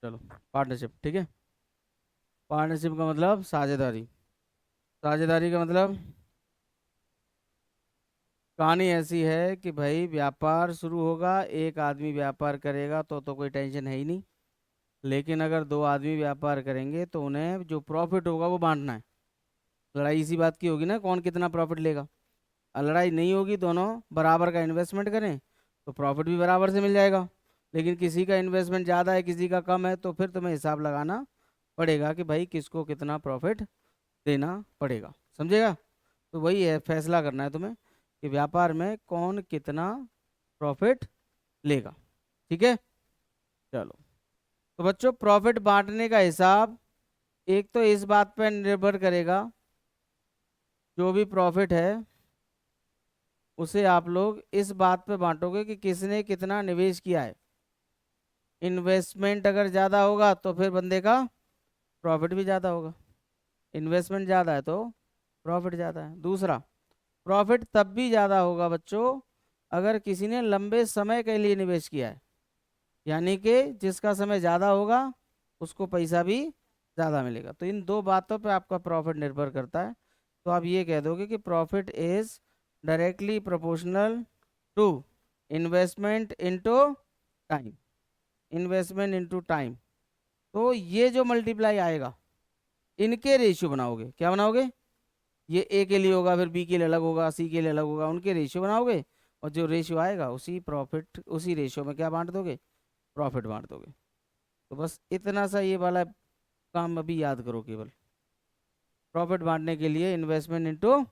चलो, पार्टनरशिप, ठीक है। पार्टनरशिप का मतलब साझेदारी। साझेदारी का मतलब कहानी ऐसी है कि भाई व्यापार शुरू होगा, एक आदमी व्यापार करेगा तो कोई टेंशन है ही नहीं। लेकिन अगर दो आदमी व्यापार करेंगे तो उन्हें जो प्रॉफिट होगा वो बांटना है। लड़ाई इसी बात की होगी ना, कौन कितना प्रॉफिट लेगा। और लड़ाई नहीं होगी, दोनों बराबर का इन्वेस्टमेंट करें तो प्रॉफिट भी बराबर से मिल जाएगा। लेकिन किसी का इन्वेस्टमेंट ज़्यादा है, किसी का कम है, तो फिर तुम्हें हिसाब लगाना पड़ेगा कि भाई किसको कितना प्रॉफिट देना पड़ेगा। समझेगा? तो वही है, फैसला करना है तुम्हें कि व्यापार में कौन कितना प्रॉफिट लेगा। ठीक है, चलो। तो बच्चों, प्रॉफिट बांटने का हिसाब एक तो इस बात पर निर्भर करेगा, जो भी प्रॉफिट है उसे आप लोग इस बात पे बांटोगे कि किसने कितना निवेश किया है। इन्वेस्टमेंट अगर ज़्यादा होगा तो फिर बंदे का प्रॉफिट भी ज़्यादा होगा। इन्वेस्टमेंट ज़्यादा है तो प्रॉफिट ज़्यादा है। दूसरा, प्रॉफिट तब भी ज़्यादा होगा बच्चों अगर किसी ने लंबे समय के लिए निवेश किया है। यानी कि जिसका समय ज़्यादा होगा उसको पैसा भी ज़्यादा मिलेगा। तो इन दो बातों पे आपका प्रॉफिट निर्भर करता है। तो आप ये कह दोगे कि profit is directly proportional to investment into time. Investment into time. तो ये जो मल्टीप्लाई आएगा, इनके रेशियो बनाओगे। क्या बनाओगे? ये ए के लिए होगा, फिर बी के लिए अलग होगा, सी के लिए अलग होगा, उनके रेशियो बनाओगे। और जो रेशियो आएगा उसी प्रॉफिट, उसी रेशियो में क्या बांट दोगे? प्रॉफिट बांट दोगे। तो बस इतना सा ये वाला काम अभी याद करो केवल। प्रॉफिट बांटने के लिए इन्वेस्टमेंट इनटू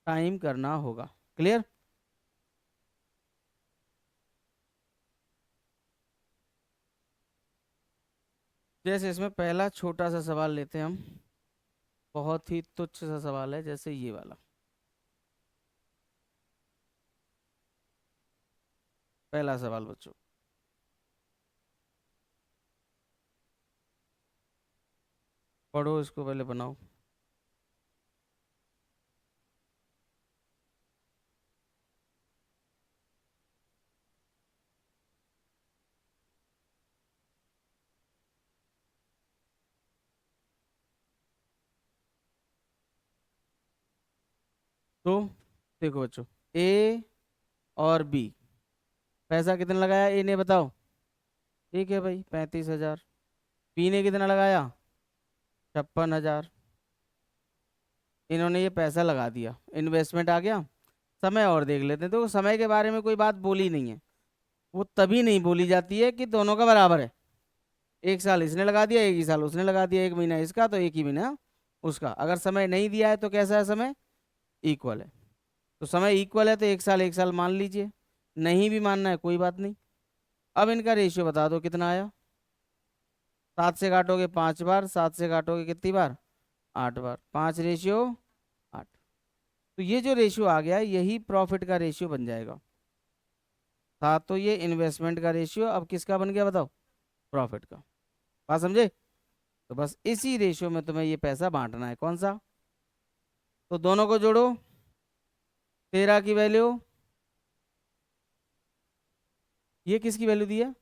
टाइम करना होगा। क्लियर? जैसे इसमें पहला छोटा सा सवाल लेते हैं हम। बहुत ही तुच्छ सा सवाल है, जैसे ये वाला। पहला सवाल बच्चों, पढ़ो इसको, पहले बनाओ। तो देखो बच्चों, ए और बी, पैसा कितना लगाया ए ने, बताओ। ठीक है भाई, 35,000। बी ने कितना लगाया? 56,000। इन्होंने ये पैसा लगा दिया, इन्वेस्टमेंट आ गया। समय और देख लेते हैं। तो समय के बारे में कोई बात बोली नहीं है। वो तभी नहीं बोली जाती है कि दोनों का बराबर है। एक साल इसने लगा दिया, एक ही साल उसने लगा दिया, एक महीना इसका तो एक ही महीना उसका। अगर समय नहीं दिया है तो कैसा है समय? इक्वल है। तो समय इक्वल है तो एक साल मान लीजिए। नहीं भी मानना है कोई बात नहीं। अब इनका रेशियो बता दो कितना आया। 7 से काटोगे 5 बार, 7 से काटोगे कितनी बार? 8 बार। 5:8। तो ये जो रेशियो आ गया यही प्रॉफिट का रेशियो बन जाएगा। था तो ये इन्वेस्टमेंट का रेशियो, अब किसका बन गया बताओ? प्रॉफिट का। बात समझे? तो बस इसी रेशियो में तुम्हें ये पैसा बांटना है। कौन सा? तो दोनों को जोड़ो। 13 की वैल्यू, ये किसकी वैल्यू दी है?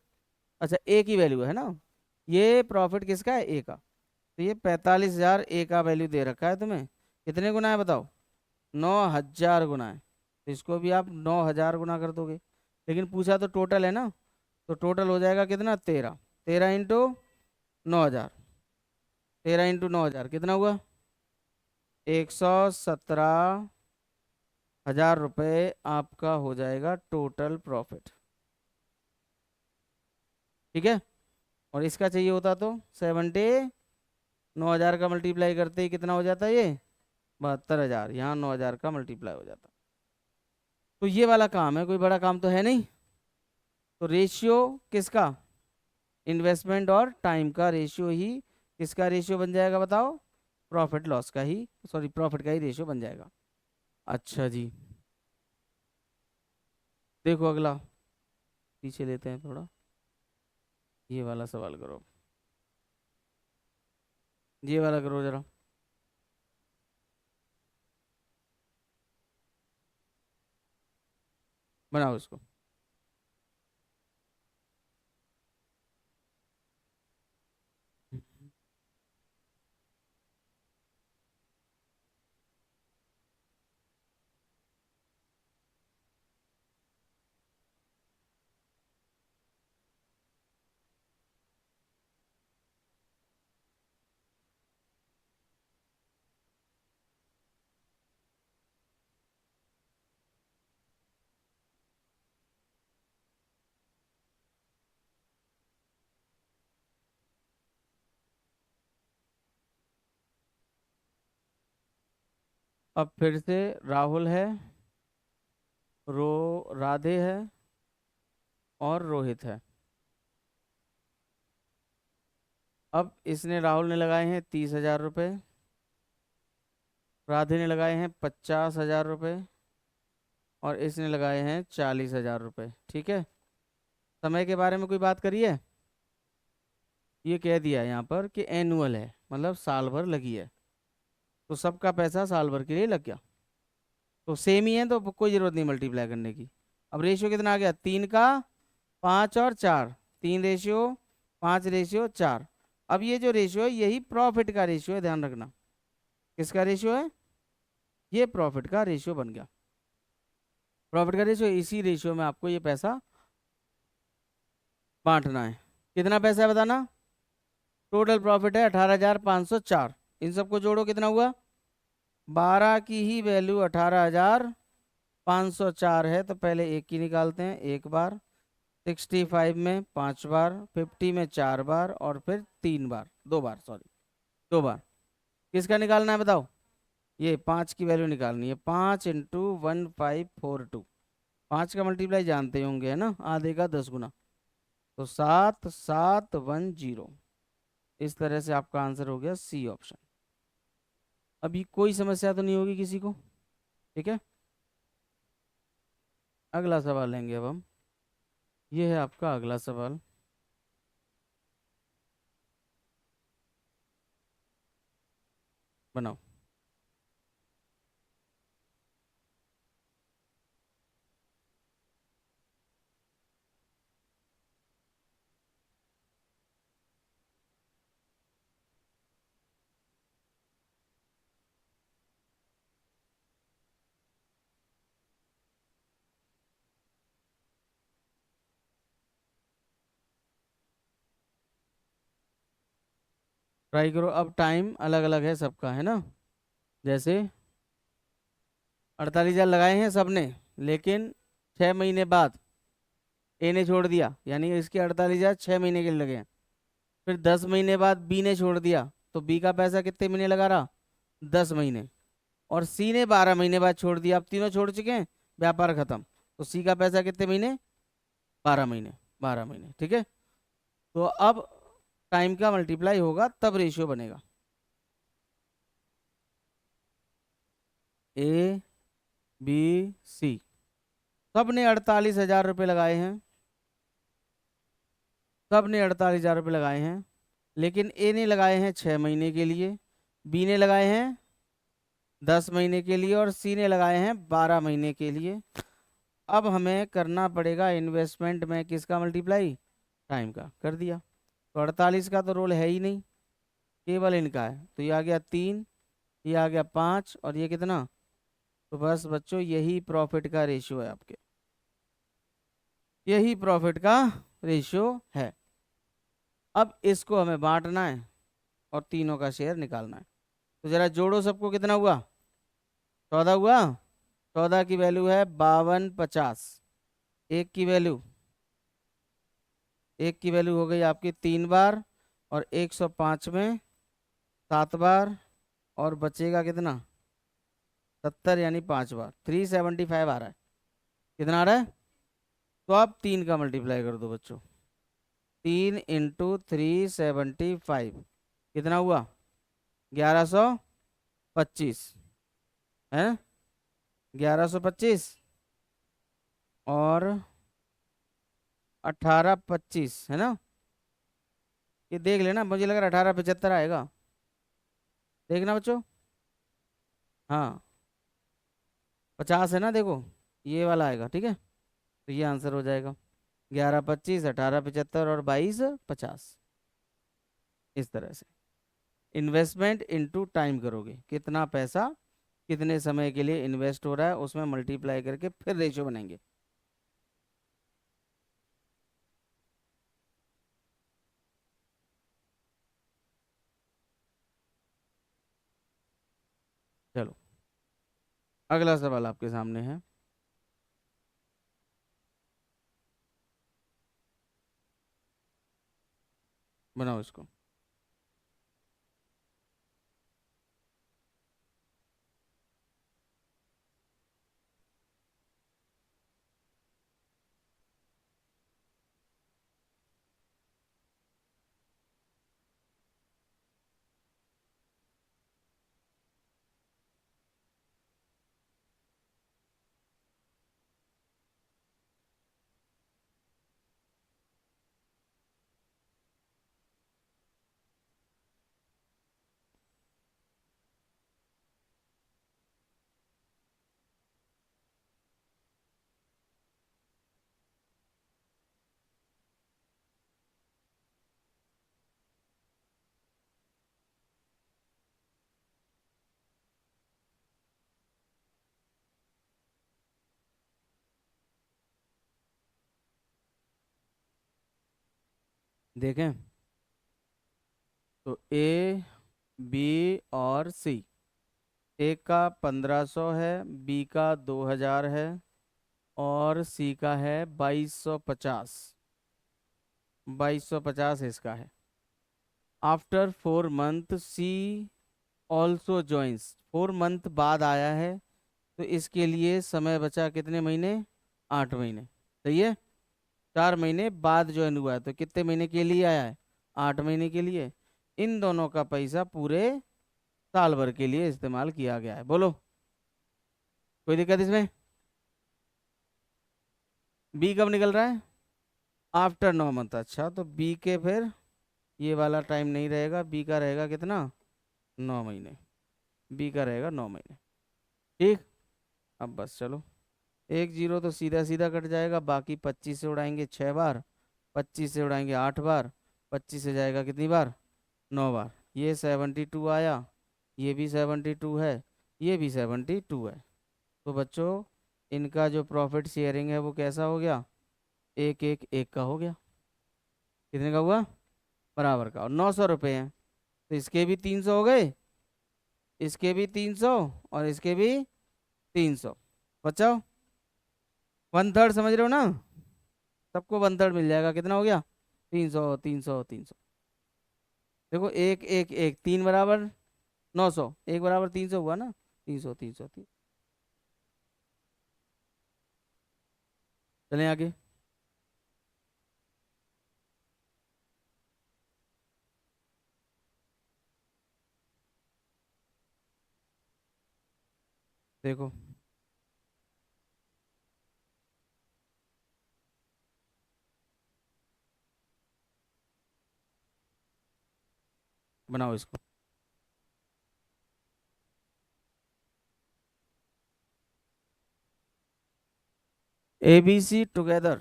अच्छा, ए की वैल्यू है ना। ये प्रॉफिट किसका है? ए का। तो ये 45,000 ए का वैल्यू दे रखा है तुम्हें। कितने गुना है बताओ? 9,000 गुना है। तो इसको भी आप 9,000 गुना कर दोगे। लेकिन पूछा तो टोटल है ना। तो टोटल हो जाएगा कितना? 13। 13 × 9,000। 13 × 9,000 कितना हुआ? 117,000 रुपये आपका हो जाएगा टोटल प्रॉफिट। ठीक है। और इसका चाहिए होता तो 9,000 का मल्टीप्लाई करते ही कितना हो जाता है ये? 72,000। यहाँ 9,000 का मल्टीप्लाई हो जाता। तो ये वाला काम है, कोई बड़ा काम तो है नहीं। तो रेशियो किसका? इन्वेस्टमेंट और टाइम का रेशियो ही किसका रेशियो बन जाएगा बताओ? प्रॉफिट लॉस का ही, सॉरी, प्रॉफिट का ही रेशियो बन जाएगा। अच्छा जी, देखो अगला, पीछे लेते हैं थोड़ा। ये वाला सवाल करो, ये वाला करो जरा। बनाओ इसको। अब फिर से राहुल है, राधे है और रोहित है। अब इसने, राहुल ने लगाए हैं 30,000 रुपये, राधे ने लगाए हैं 50,000 रुपये और इसने लगाए हैं 40,000 रुपये। ठीक है। समय के बारे में कोई बात करिए। ये कह दिया यहाँ पर कि एनुअल है, मतलब साल भर लगी है, तो सबका पैसा साल भर के लिए लग गया। तो सेम ही है तो कोई ज़रूरत नहीं मल्टीप्लाई करने की। अब रेशियो कितना आ गया? 3 का 5 और 4, 3:5:4। अब ये जो रेशियो है यही प्रॉफिट का रेशियो है, ध्यान रखना। किसका रेशियो है? ये प्रॉफिट का रेशियो बन गया। प्रॉफिट का रेशियो, इसी रेशियो में आपको ये पैसा बांटना है। कितना पैसा है बताना? टोटल प्रॉफिट है 18,504। इन सबको जोड़ो, कितना हुआ? 12 की ही वैल्यू 18,504 है, तो पहले एक की निकालते हैं, एक बार। 65 में 5 बार, 50 में 4 बार और फिर 3 बार, 2 बार, सॉरी 2 बार। किसका निकालना है बताओ? ये 5 की वैल्यू निकालनी है। 5 × 1542। 5 का मल्टीप्लाई जानते होंगे, है ना, आधे का 10 गुना, तो 7710। इस तरह से आपका आंसर हो गया सी ऑप्शन। अभी कोई समस्या तो नहीं होगी किसी को? ठीक है, अगला सवाल लेंगे अब हम। ये है आपका अगला सवाल। बनाओ। ट्राई करो। अब टाइम अलग अलग है सबका, है ना। जैसे 48,000 लगाए हैं सबने, लेकिन 6 महीने बाद ए ने छोड़ दिया, यानी इसके 48,000 6 महीने के लिए लगे हैं। फिर 10 महीने बाद बी ने छोड़ दिया, तो बी का पैसा कितने महीने लगा रहा? 10 महीने। और सी ने 12 महीने बाद छोड़ दिया, अब तीनों छोड़ चुके हैं, व्यापार खत्म। तो सी का पैसा कितने महीने? 12 महीने। 12 महीने, ठीक है। तो अब टाइम का मल्टीप्लाई होगा तब रेशियो बनेगा। ए, बी, सी, सब ने 48,000 रुपये लगाए हैं। सब ने 48,000 रुपये लगाए हैं, लेकिन ए ने लगाए हैं 6 महीने के लिए, बी ने लगाए हैं 10 महीने के लिए और सी ने लगाए हैं 12 महीने के लिए। अब हमें करना पड़ेगा इन्वेस्टमेंट में किसका मल्टीप्लाई? टाइम का। कर दिया। तो 48 का तो रोल है ही नहीं, केवल इनका है, तो ये आ गया 3, ये आ गया 5 और ये कितना? तो बस बच्चों, यही प्रॉफिट का रेशियो है आपके, यही प्रॉफिट का रेशियो है। अब इसको हमें बांटना है और तीनों का शेयर निकालना है। तो जरा जोड़ो सबको, कितना हुआ? 14 हुआ। 14 की वैल्यू है 5250। एक की वैल्यू, एक की वैल्यू हो गई आपकी 3 बार, और 105 में 7 बार, और बचेगा कितना? 70, यानी 5 बार। 375 आ रहा है। कितना आ रहा है? तो आप 3 का मल्टीप्लाई कर दो बच्चों। 3 × 375 कितना हुआ? 1125 है, 1125 और 1825, है ना। ये देख लेना, मुझे लग रहा है 1875 आएगा। देखना बच्चों। हाँ, 50 है ना, देखो ये वाला आएगा, ठीक है। तो ये आंसर हो जाएगा 1125, 1875 और 2250। इस तरह से इन्वेस्टमेंट इनटू टाइम करोगे, कितना पैसा कितने समय के लिए इन्वेस्ट हो रहा है, उसमें मल्टीप्लाई करके फिर रेशियो बनाएंगे। चलो, अगला सवाल आपके सामने है। बनाओ इसको। देखें तो ए, बी और सी। ए का 1500 है, बी का 2000 है और सी का है 2250। 2250 इसका है। आफ्टर 4 मंथ सी ऑल्सो ज्वाइंस। 4 मंथ बाद आया है, तो इसके लिए समय बचा कितने महीने? 8 महीने। सही है। 4 महीने बाद ज्वाइन हुआ है, तो कितने महीने के लिए आया है? 8 महीने के लिए। इन दोनों का पैसा पूरे साल भर के लिए इस्तेमाल किया गया है। बोलो, कोई दिक्कत इसमें? बी कब निकल रहा है? After 9 month. अच्छा, तो बी के फिर ये वाला टाइम नहीं रहेगा, बी का रहेगा कितना? 9 महीने। बी का रहेगा 9 महीने। ठीक। अब बस चलो, एक जीरो तो सीधा सीधा कट जाएगा, बाकी 25 से उड़ाएंगे 6 बार, 25 से उड़ाएंगे 8 बार, 25 से जाएगा कितनी बार? 9 बार। ये 72 आया, ये भी 72 है, ये भी 72 है। तो बच्चों, इनका जो प्रॉफिट शेयरिंग है वो कैसा हो गया? एक एक एक का हो गया। कितने का हुआ? बराबर का। और 900 रुपये हैं, तो इसके भी 300 हो गए, इसके भी 300 और इसके भी 300। बचाओ, 1/3 समझ रहे हो ना? सबको 1/3 मिल जाएगा। कितना हो गया? 300 300 300। देखो, एक एक एक, तीन बराबर 900, एक बराबर 300 हुआ ना? 300 300 300। चलें आगे। देखो, बनाओ इसको। A B C together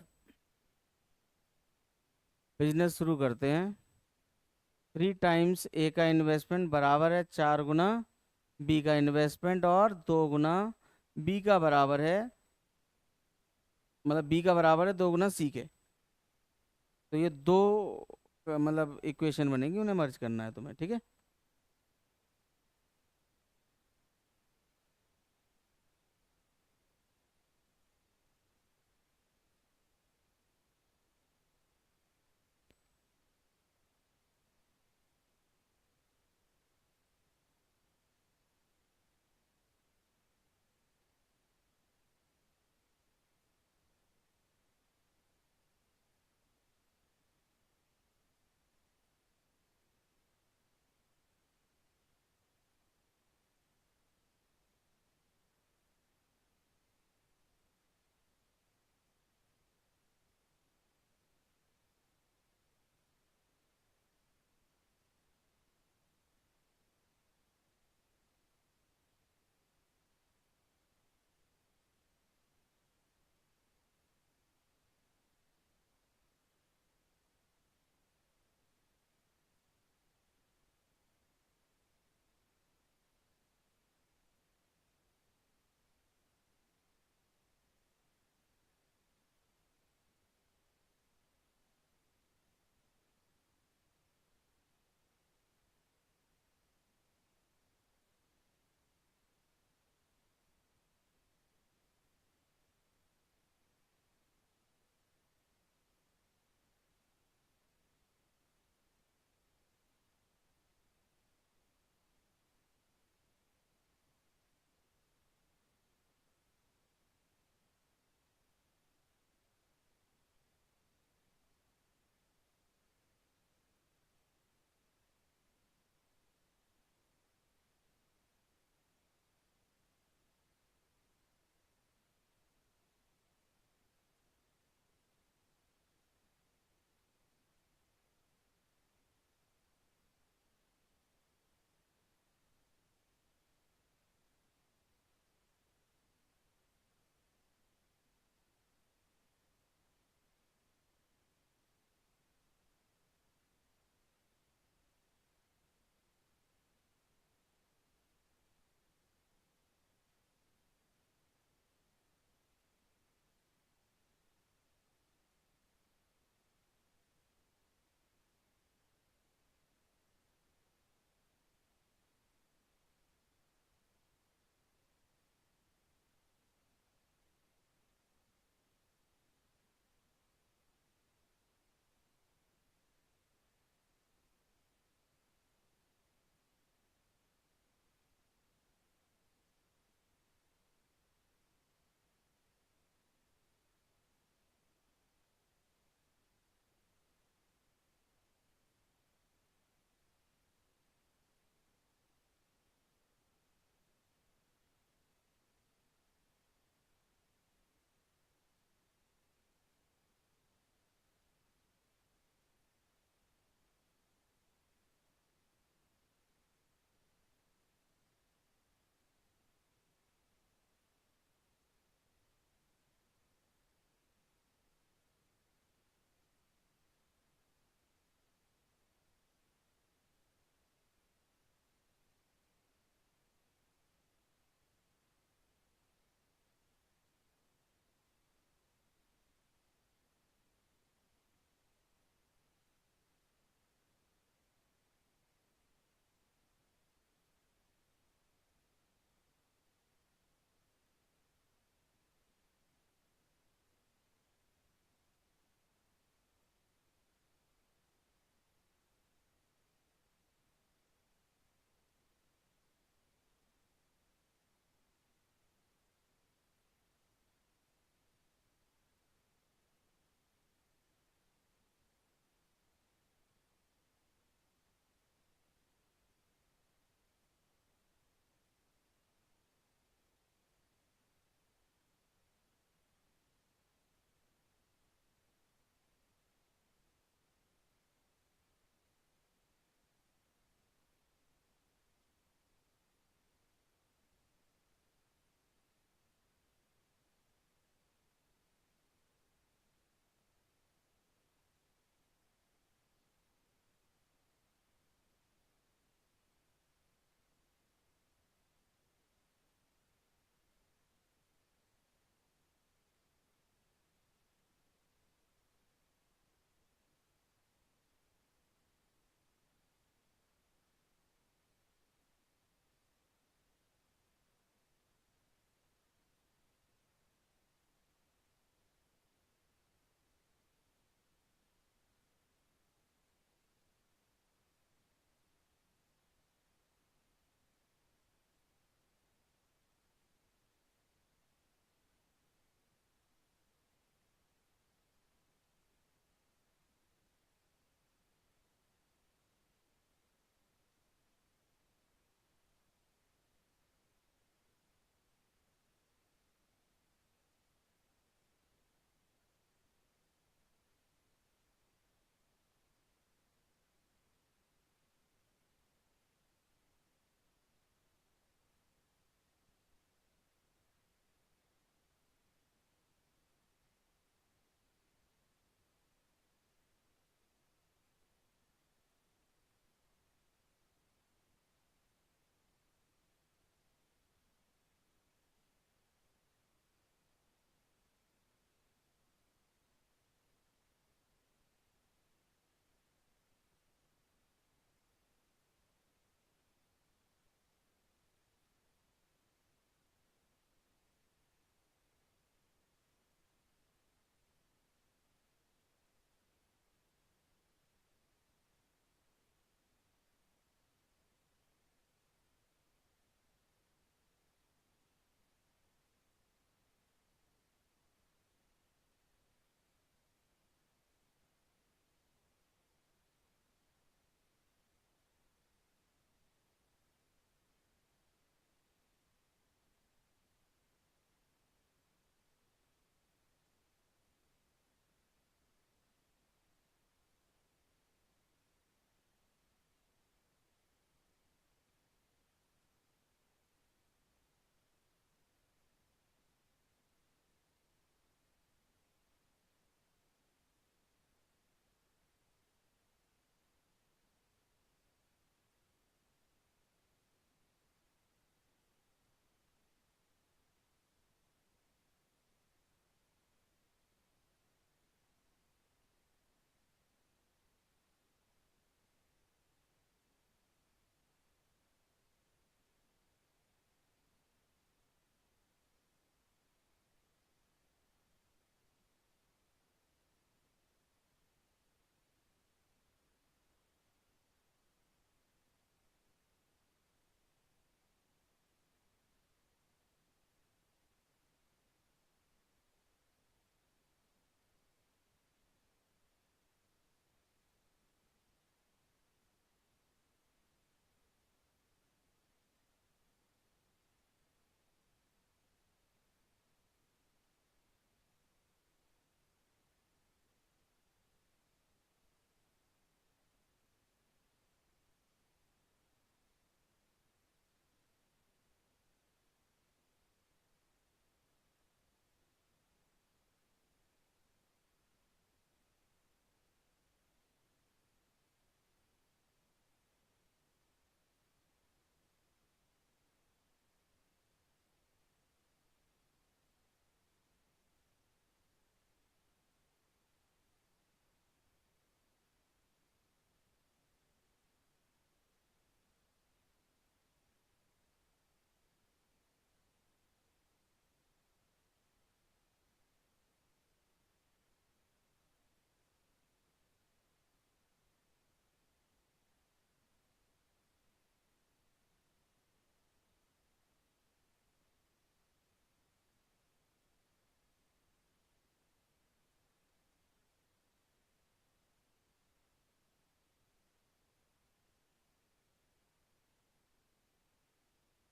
business शुरू करते हैं। 3 टाइम्स ए का इन्वेस्टमेंट बराबर है 4 गुना बी का इन्वेस्टमेंट, और 2 गुना बी का बराबर है, मतलब बी का बराबर है 2 गुना सी के। तो ये दो मतलब इक्वेशन बनेगी, उन्हें मर्ज करना है तुम्हें। ठीक है।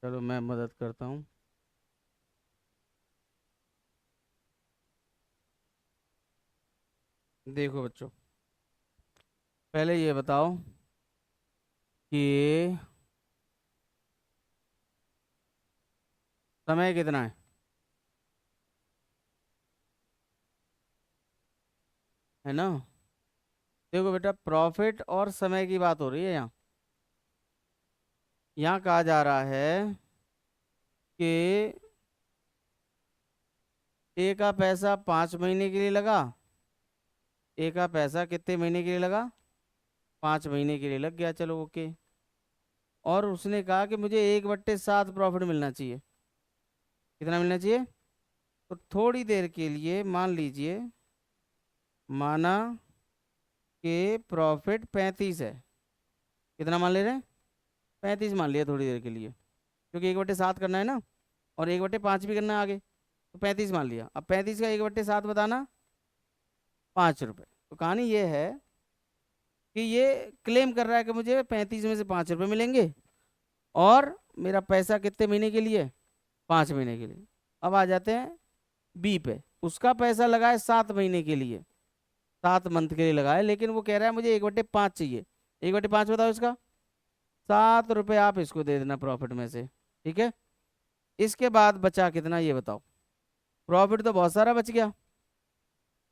चलो मैं मदद करता हूँ। देखो बच्चों, पहले ये बताओ कि समय कितना है। है ना। देखो बेटा, प्रॉफिट और समय की बात हो रही है यहाँ। यहाँ कहा जा रहा है कि ए का पैसा 5 महीने के लिए लगा। ए का पैसा कितने महीने के लिए लगा? 5 महीने के लिए लग गया, चलो ओके। और उसने कहा कि मुझे 1/7 प्रॉफिट मिलना चाहिए। कितना मिलना चाहिए? तो थोड़ी देर के लिए मान लीजिए, माना कि प्रॉफिट 35 है। कितना मान ले रहे हैं? 35 मान लिया थोड़ी देर के लिए, क्योंकि 1/7 करना है ना, और 1/5 भी करना है आगे। तो 35 मान लिया। अब 35 का 1/7 बताना, 5 रुपये। तो कहानी ये है कि ये क्लेम कर रहा है कि मुझे 35 में से 5 रुपये मिलेंगे, और मेरा पैसा कितने महीने के लिए? 5 महीने के लिए। अब आ जाते हैं बी पे। उसका पैसा लगा है 7 महीने के लिए, 7 मंथ के लिए लगा है, लेकिन वो कह रहा है मुझे 1/5 चाहिए। 1/5 बताओ इसका। 7 रुपये आप इसको दे देना प्रॉफिट में से। ठीक है। इसके बाद बचा कितना ये बताओ। प्रॉफिट तो बहुत सारा बच गया,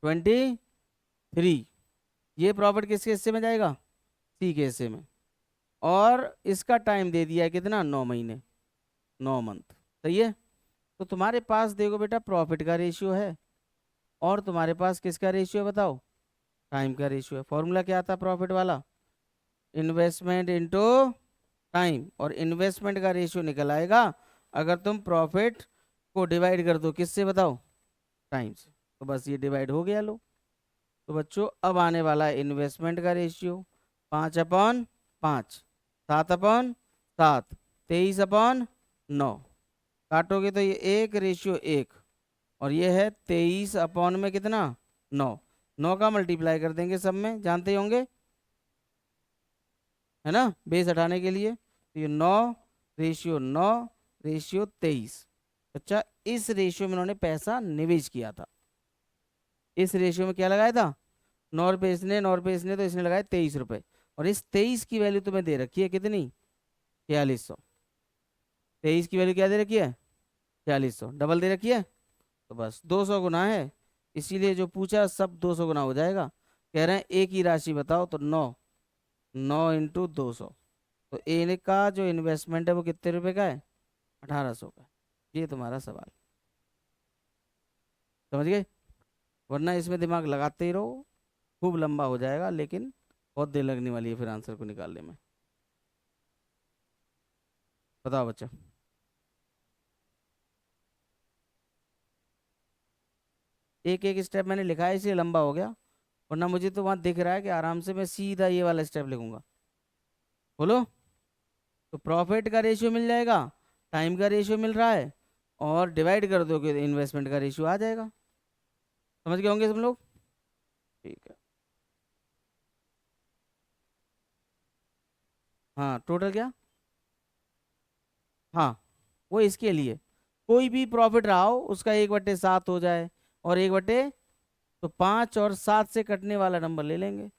23। ये प्रॉफिट किसके हिस्से में जाएगा? सी के हिस्से में। और इसका टाइम दे दिया है कितना? 9 महीने, 9 मंथ। सही है। तो तुम्हारे पास देखो बेटा, प्रॉफिट का रेशियो है, और तुम्हारे पास किसका रेशियो है बताओ? टाइम का रेशियो है। फॉर्मूला क्या था प्रॉफिट वाला? Investment into time. और इन्वेस्टमेंट का रेशियो निकल आएगा अगर तुम प्रॉफिट को डिवाइड कर दो किससे बताओ? टाइम से। तो बस ये डिवाइड हो गया, लो। तो बच्चों अब आने वाला है इन्वेस्टमेंट का रेशियो। 5/5, 7/7, 23/9। काटोगे तो ये 1/1, और ये है 23 में कितना? 9। 9 का मल्टीप्लाई कर देंगे सब में, जानते ही होंगे, है ना, बेस हटाने के लिए। तो ये 9/9/23। अच्छा, इस रेशियो में उन्होंने पैसा निवेश किया था। इस रेशियो में क्या लगाया था? 9 रुपये इसने, 9 रुपये इसने, तो इसने लगाए 23 रुपये। और इस 23 की वैल्यू तुम्हें दे रखी है कितनी? 4600। 23 की वैल्यू क्या दे रखी है? 4600 डबल दे रखी है। तो बस 200 गुना है, इसीलिए जो पूछा सब 200 गुना हो जाएगा। कह रहे हैं एक ही राशि बताओ, तो 9, 9 × 200। तो ए का जो इन्वेस्टमेंट है वो कितने रुपए का है? 1800 का। ये तुम्हारा सवाल। समझ गए? वरना इसमें दिमाग लगाते ही रहो, खूब लंबा हो जाएगा, लेकिन बहुत देर लगने वाली है फिर आंसर को निकालने में। बताओ बच्चा। एक एक स्टेप मैंने लिखा है इसलिए लंबा हो गया, वरना मुझे तो वहां दिख रहा है कि आराम से मैं सीधा ये वाला स्टेप लिखूंगा। बोलो। तो प्रॉफिट का रेशियो मिल जाएगा, टाइम का रेशियो मिल रहा है, और डिवाइड कर दो कि इन्वेस्टमेंट का रेशियो आ जाएगा। समझ गए होंगे सब लोग? ठीक है। हाँ, टोटल क्या? हाँ, वो इसके लिए कोई भी प्रॉफिट रहा हो उसका 1/7 हो जाए, और 1/, तो 5 और 7 से कटने वाला नंबर ले लेंगे।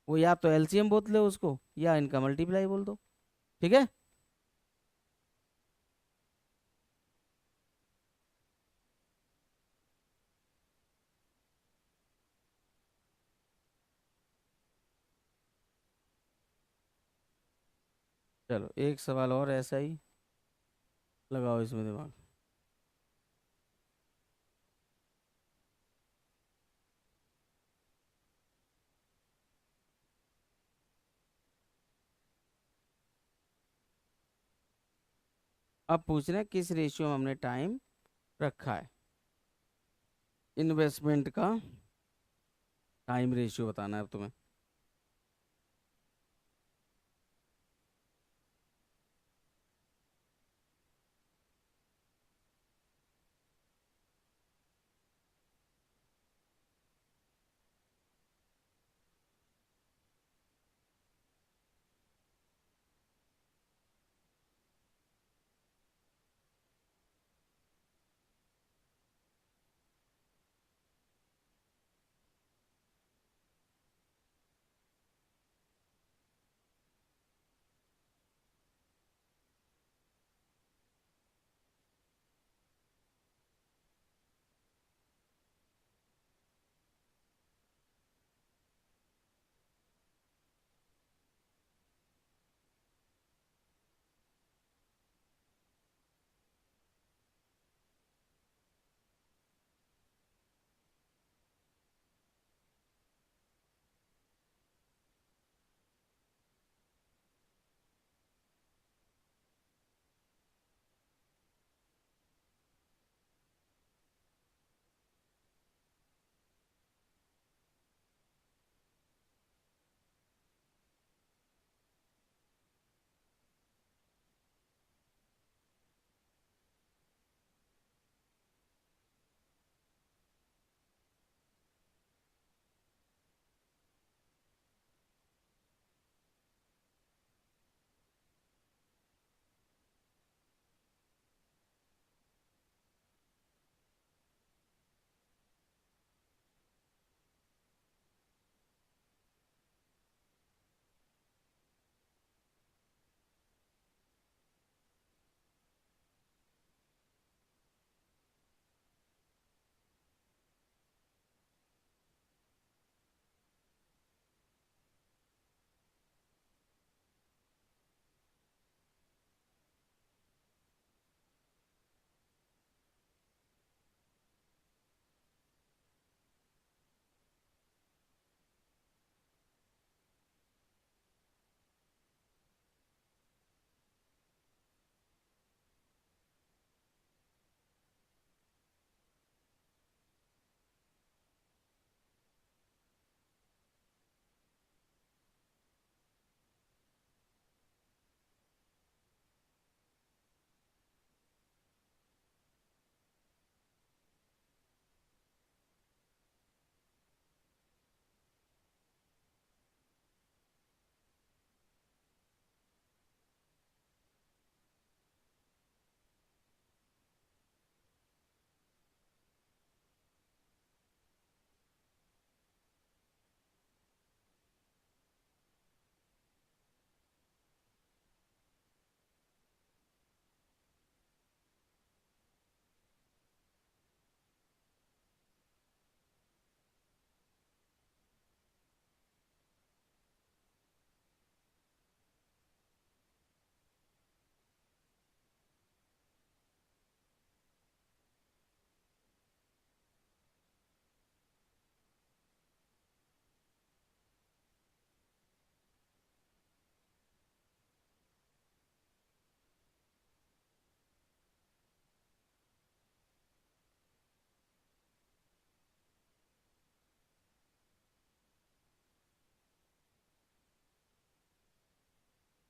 वो या तो एलसीएम बोल लो उसको, या इनका मल्टीप्लाई बोल दो। ठीक है। चलो एक सवाल और ऐसा ही, लगाओ इसमें दिमाग। अब पूछ रहे हैं किस रेशियो में हमने टाइम रखा है। इन्वेस्टमेंट का टाइम रेशियो बताना है अब तुम्हें।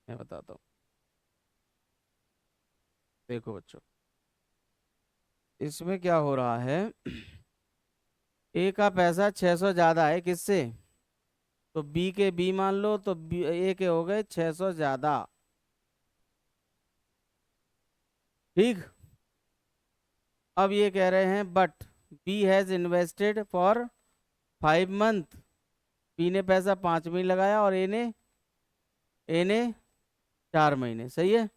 मैं बताता हूँ। देखो बच्चों, इसमें क्या हो रहा है। ए का पैसा 600 ज्यादा है किससे? तो बी के बी मान लो, तो बी ए के हो गए 600 ज्यादा। ठीक। अब ये कह रहे हैं but B has invested for 5 month. B ने पैसा 5 महीने लगाया और ए ने 4 महीने। सही है।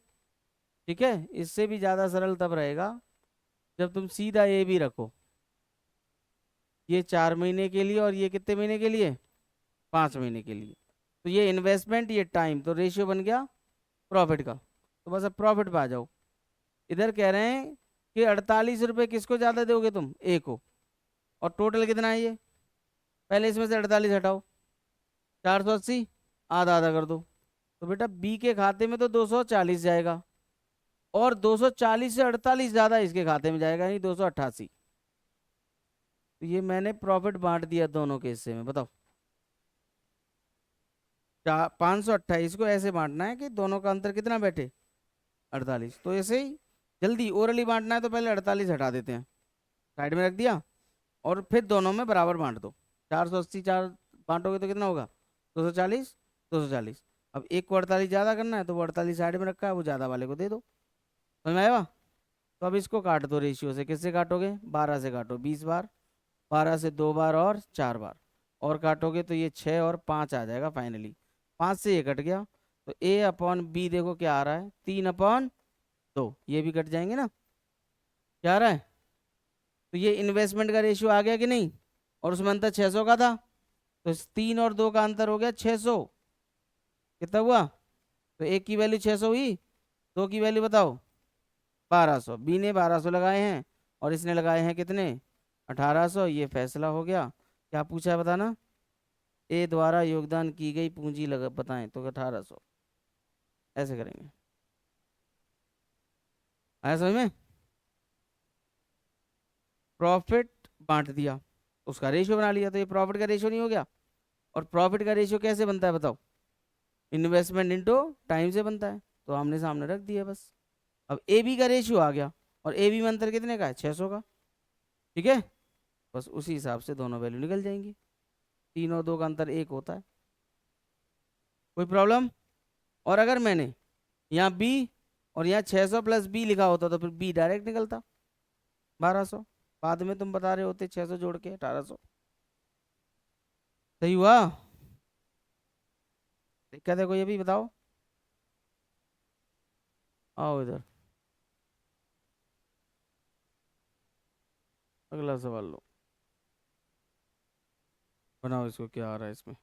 ठीक है। इससे भी ज्यादा सरल तब रहेगा जब तुम सीधा ए भी रखो। ये 4 महीने के लिए और ये कितने महीने के लिए? 5 महीने के लिए। तो ये इन्वेस्टमेंट, ये टाइम, तो रेशियो बन गया प्रॉफिट का। तो बस अब प्रॉफिट पे आ जाओ। इधर कह रहे हैं कि 48 रुपये किसको ज्यादा दोगे तुम? ए को। और टोटल कितना है ये? पहले इसमें से 48 हटाओ। 480। आधा आधा कर दो। तो बेटा बी के खाते में तो 240 जाएगा, और 240 से 48 ज्यादा इसके खाते में जाएगा, यानी 288। तो ये मैंने प्रॉफिट बांट दिया दोनों के हिस्से में। बताओ। 528 को ऐसे बांटना है कि दोनों का अंतर कितना बैठे? 48। तो ऐसे ही जल्दी ओरली बांटना है तो पहले 48 हटा देते हैं, साइड में रख दिया, और फिर दोनों में बराबर बांट दो। 480 चार बांटोगे तो कितना होगा? 240। 240। अब एक को 48 ज्यादा करना है तो वो 48 साइड में रखा है, वो ज्यादा वाले को दे दो। समझ में आएगा? तो अब इसको काट दो रेशियो से। किससे काटोगे? 12 से काटो 20 बार। 12 से 2 बार और 4 बार और काटोगे तो ये 6 और 5 आ जाएगा फाइनली। 5 से ये कट गया। तो ए अपॉन बी देखो क्या आ रहा है, 3/2। ये भी कट जाएंगे ना। क्या आ रहा है? तो ये इन्वेस्टमेंट का रेशियो आ गया कि नहीं? और उसमें अंतर 600 का था। तो इस 3 और 2 का अंतर हो गया 600। कितना हुआ? तो एक की वैल्यू 600 हुई, दो की वैल्यू बताओ। 1200। बी ने 1200 लगाए हैं और इसने लगाए हैं कितने? 1800। ये फैसला हो गया। क्या पूछा है बताना? ए द्वारा योगदान की गई पूंजी लगा बताएं, तो 1800। ऐसे करेंगे। आया समझ में? प्रॉफिट बांट दिया, उसका रेशियो बना लिया, तो ये प्रॉफिट का रेशियो नहीं हो गया? और प्रॉफिट का रेशियो कैसे बनता है बताओ? इन्वेस्टमेंट इनटू टाइम से बनता है। तो आमने सामने रख दिया बस। अब ए बी का रेशियो आ गया, और ए बी में अंतर कितने का है? 600 का। ठीक है। बस उसी हिसाब से दोनों वैल्यू निकल जाएंगी। 3 और 2 का अंतर 1 होता है। कोई प्रॉब्लम? और अगर मैंने यहाँ बी और यहाँ 600 प्लस बी लिखा होता तो फिर बी डायरेक्ट निकलता 1200। बाद में तुम बता रहे होते 600 जोड़ के 1800। सही हुआ? दिक्कत है कोई अभी बताओ? आओ इधर। अगला सवाल लो। बनाओ इसको, क्या आ रहा है इसमें?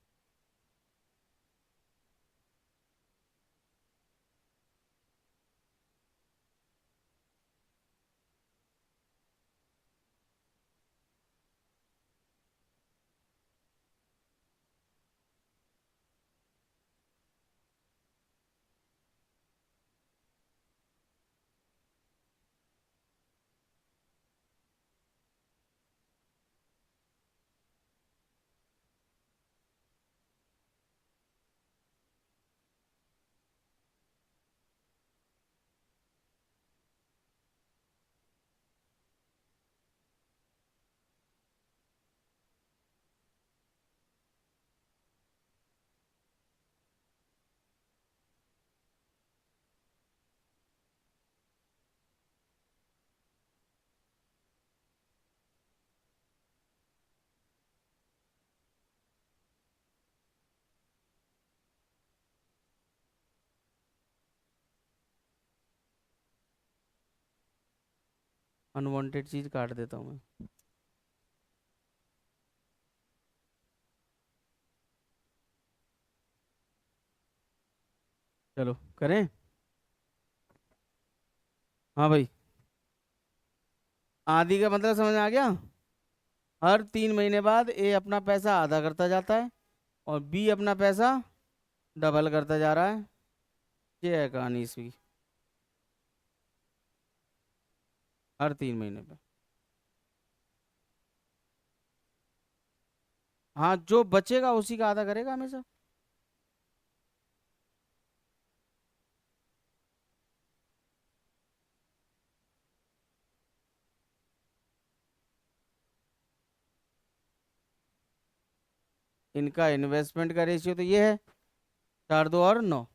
अनवांटेड चीज काट देता हूँ मैं। चलो करें। हाँ भाई। आधी का मतलब समझ में आ गया? हर 3 महीने बाद ए अपना पैसा आधा करता जाता है, और बी अपना पैसा डबल करता जा रहा है। ये है कहानी इसकी। हर 3 महीने पे। हाँ, जो बचेगा उसी का आधा करेगा हमेशा। इनका इन्वेस्टमेंट का रेशियो तो ये है, 4 2 और 9।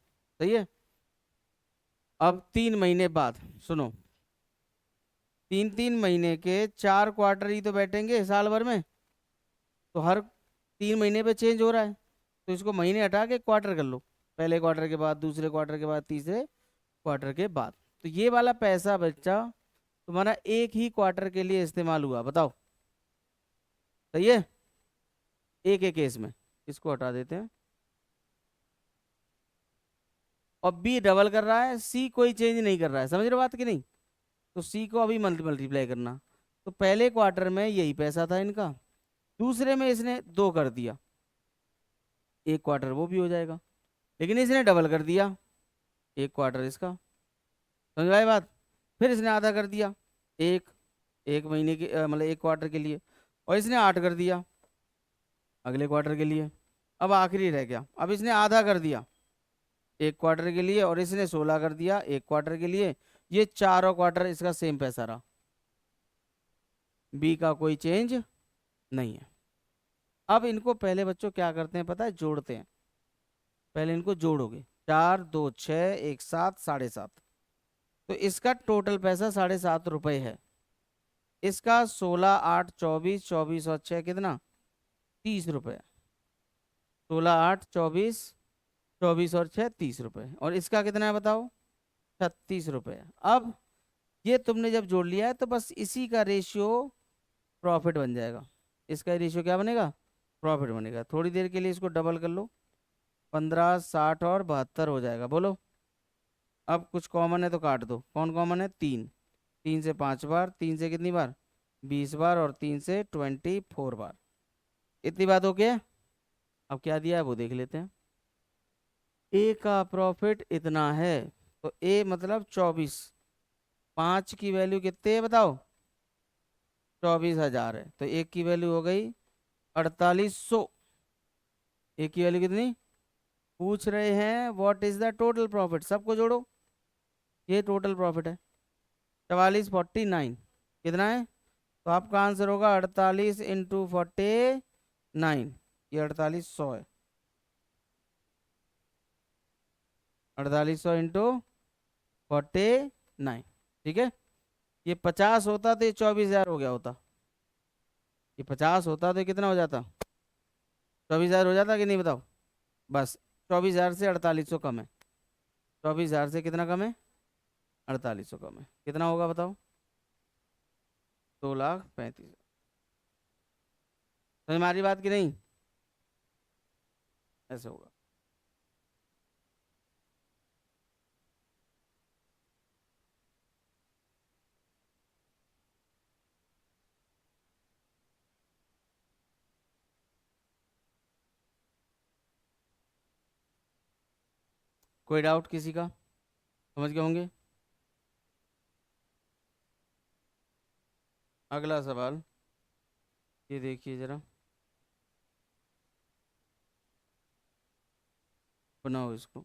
सही है। अब 3 महीने बाद सुनो, 3 3 महीने के 4 क्वार्टर ही तो बैठेंगे साल भर में, तो हर 3 महीने पे चेंज हो रहा है, तो इसको महीने हटा के क्वार्टर कर लो। पहले क्वार्टर के बाद, दूसरे क्वार्टर के बाद, तीसरे क्वार्टर के बाद। तो ये वाला पैसा बच्चा तुम्हारा एक ही क्वार्टर के लिए इस्तेमाल हुआ, बताओ। सही है। एक एक केस में इसको हटा देते हैं। और बी डबल कर रहा है, सी कोई चेंज नहीं कर रहा है, समझ रहे हो बात कि नहीं। तो सी को अभी मल्टीप्लाई करना। तो पहले क्वार्टर में यही पैसा था इनका, दूसरे में इसने 2 कर दिया, एक क्वार्टर वो भी हो जाएगा। लेकिन इसने डबल कर दिया, एक क्वार्टर इसका। समझ में आई बात। फिर इसने आधा कर दिया, एक एक महीने के मतलब एक क्वार्टर के लिए। और इसने 8 कर दिया अगले क्वार्टर के लिए। अब आखिरी रह गया, अब इसने आधा कर दिया एक क्वार्टर के लिए, और इसने 16 कर दिया एक क्वार्टर के लिए। ये चारों क्वार्टर इसका सेम पैसा रहा, बी का कोई चेंज नहीं है। अब इनको पहले बच्चों क्या करते हैं पता है, जोड़ते हैं। पहले इनको जोड़ोगे, 4 2 6 1 7 7.5। तो इसका टोटल पैसा 7.5 रुपये है। इसका 16 8 24, 24 और 6 कितना, 30 रुपये। 16 8 24, 24 और 6 30 रुपये। और इसका कितना है बताओ, 36 रुपये। अब ये तुमने जब जोड़ लिया है तो बस इसी का रेशियो प्रॉफिट बन जाएगा। इसका रेशियो क्या बनेगा, प्रॉफिट बनेगा। थोड़ी देर के लिए इसको डबल कर लो, 15 60 और 72 हो जाएगा, बोलो। अब कुछ कॉमन है तो काट दो, कौन कॉमन है, 3। 3 से 5 बार, 3 से कितनी बार, 20 बार, और 3 से 24 बार। इतनी बात हो गया। अब क्या दिया है वो देख लेते हैं। ए का प्रॉफिट इतना है, तो ए मतलब 24। 5 की वैल्यू कितने है बताओ, 24,000 है, तो एक की वैल्यू हो गई 4800। एक की वैल्यू कितनी, पूछ रहे हैं what is the total profit, सबको जोड़ो, ये टोटल प्रॉफिट है। 4449 कितना है, तो आपका आंसर होगा 48 × 49, ये 4800 है। 4800 × 49, ठीक है। ये 50 होता तो ये 24,000 हो गया होता। ये 50 होता तो ये कितना हो जाता, 24,000 हो जाता कि नहीं बताओ। बस 24,000 से 4800 कम है। 24,000 से कितना कम है, 4800 कम है, कितना होगा बताओ, 2,35,000। समझ में आ रही बात कि नहीं, ऐसे होगा। कोई डाउट किसी का, समझ गए होंगे। अगला सवाल, ये देखिए जरा, बनाओ इसको।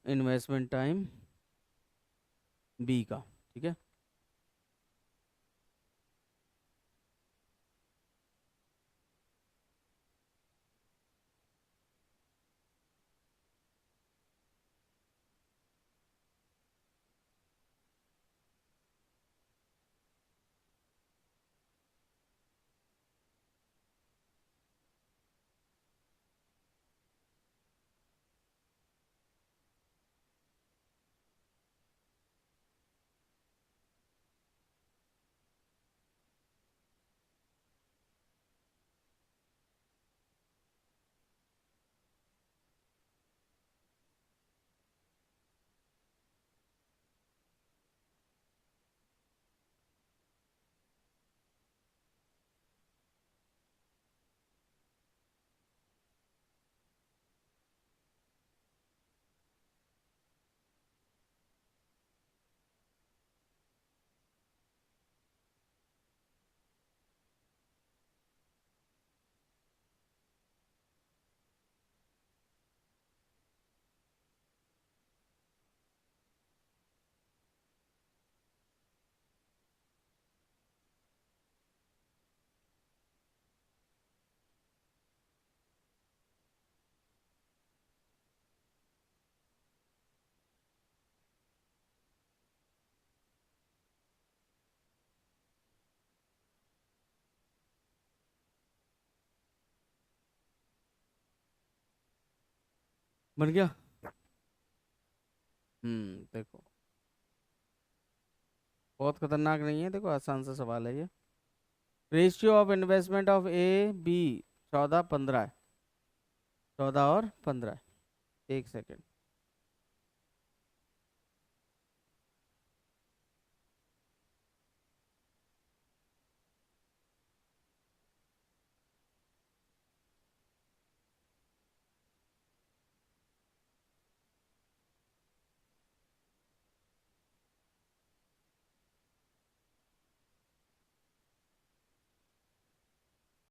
इन्वेस्टमेंट टाइम बी का, ठीक है। बन गया। देखो बहुत खतरनाक नहीं है, देखो आसान सा सवाल है ये। Ratio of investment of A B 14 15 है, 14 और 15 है। एक सेकेंड।